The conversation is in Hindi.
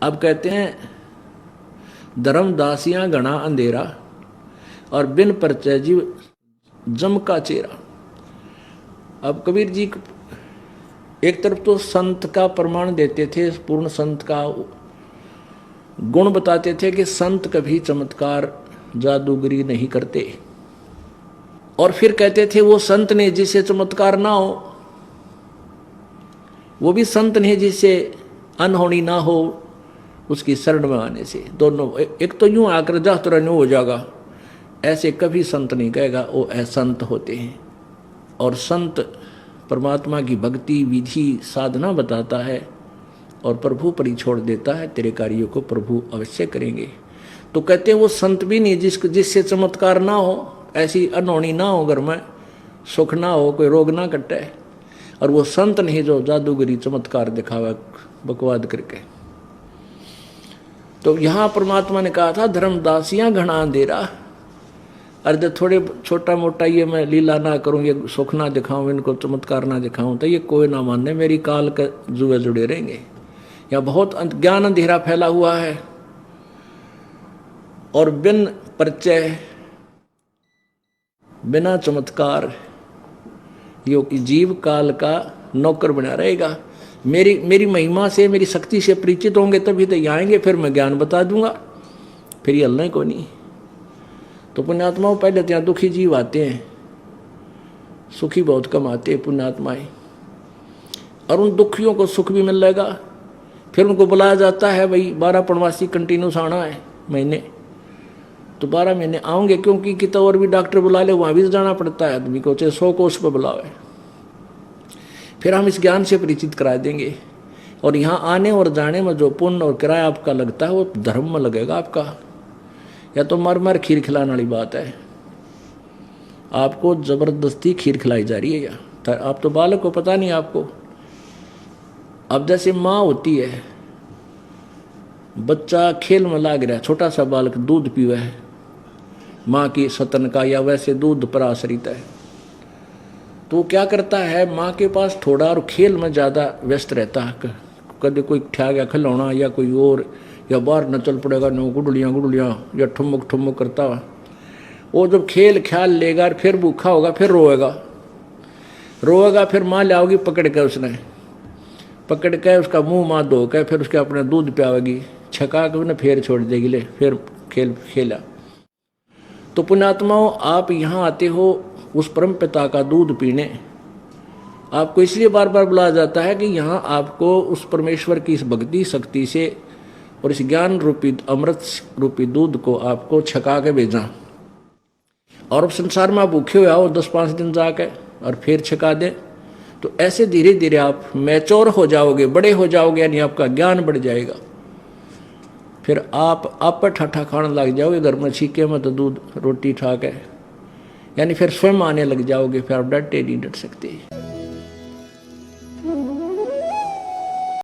अब कहते हैं धर्मदासियां घना अंधेरा और बिन परिचय जीव जम का चेहरा। अब कबीर जी एक तरफ तो संत का प्रमाण देते थे, पूर्ण संत का गुण बताते थे कि संत कभी चमत्कार जादूगरी नहीं करते, और फिर कहते थे वो संत ने जिससे चमत्कार ना हो, वो भी संत ने जिससे अनहोनी ना हो उसकी शरण में आने से। दोनों, एक तो यूं आकर जा तुरंत हो जाएगा, ऐसे कभी संत नहीं कहेगा, वो असंत होते हैं। और संत परमात्मा की भक्ति विधि साधना बताता है और प्रभु पर ही छोड़ देता है, तेरे कार्यों को प्रभु अवश्य करेंगे। तो कहते हैं वो संत भी नहीं जिससे चमत्कार ना हो, ऐसी अनहोनी ना हो, घर में सुख ना हो, कोई रोग ना कटे, और वो संत नहीं जो जादूगरी चमत्कार दिखावा बकवाद करके। तो यहाँ परमात्मा ने कहा था धर्मदासियां घना अंधेरा, अरे थोड़े छोटा मोटा ये मैं लीला ना करूं, ये सुख ना दिखाऊं, इनको चमत्कार ना दिखाऊं, तो ये कोई ना मानने, मेरी काल के जुए जुड़े रहेंगे। या बहुत ज्ञान अंधेरा फैला हुआ है और बिन परिचय बिना चमत्कार यो जीव काल का नौकर बना रहेगा। मेरी महिमा से, मेरी शक्ति से परिचित होंगे तभी तो ये आएंगे, फिर मैं ज्ञान बता दूंगा, फिर ये हलना को नहीं। तो पुण्यात्माओं पहले तो यहाँ दुखी जीव आते हैं, सुखी बहुत कम आते हैं पुण्यात्माएं, और उन दुखियों को सुख भी मिल जाएगा। फिर उनको बुलाया जाता है भाई 12 पूर्णमासी कंटिन्यूस आना है महीने, तो 12 महीने आओगे, क्योंकि कितना और भी डॉक्टर बुला ले वहाँ भी जाना पड़ता है आदमी को, चाहे 100 कोस पर बुलावे। फिर हम इस ज्ञान से परिचित करा देंगे, और यहाँ आने और जाने में जो पुण्य और किराया आपका लगता है वो धर्म में लगेगा आपका। या तो मर मर खीर खिलाने वाली बात है, आपको जबरदस्ती खीर खिलाई जा रही है, या आप तो बालक को पता नहीं आपको। अब जैसे माँ होती है, बच्चा खेल में लाग रहा है, छोटा सा बालक दूध पीवे है माँ की सतन का, या वैसे दूध पर आश्रित है, तो वो क्या करता है, माँ के पास थोड़ा और खेल में ज़्यादा व्यस्त रहता है। कभी कोई ठा गया खिलौना या कोई और, या बाहर न चल पड़ेगा, नो गुडलियाँ गुडलियाँ या ठुमक ठुमक करता हुआ। वो जब खेल ख्याल लेगा, फिर भूखा होगा, फिर रोएगा, फिर माँ लाओगी पकड़ के, उसने पकड़ के उसका मुँह माँ धो के फिर उसके अपने दूध पियावेगी, छका के उन्हें फिर छोड़ देगी, ले फिर खेला। तो पुण्यात्माओं आप यहाँ आते हो उस परम पिता का दूध पीने, आपको इसलिए बार बार बुलाया जाता है कि यहाँ आपको उस परमेश्वर की इस भक्ति शक्ति से और इस ज्ञान रूपी अमृत रूपी दूध को आपको छका के भेजा। और अब संसार में आप भूखे हुए आओ 10-5 दिन जाके और फिर छका दें, तो ऐसे धीरे धीरे आप मैच्योर हो जाओगे, बड़े हो जाओगे, यानी आपका ज्ञान बढ़ जाएगा। फिर आप पर ठाठा खाने लग जाओगे, घर में छीके में तो दूध रोटी ठा के, यानी फिर स्वयं आने लग जाओगे, फिर आप डटे नहीं डट सकते।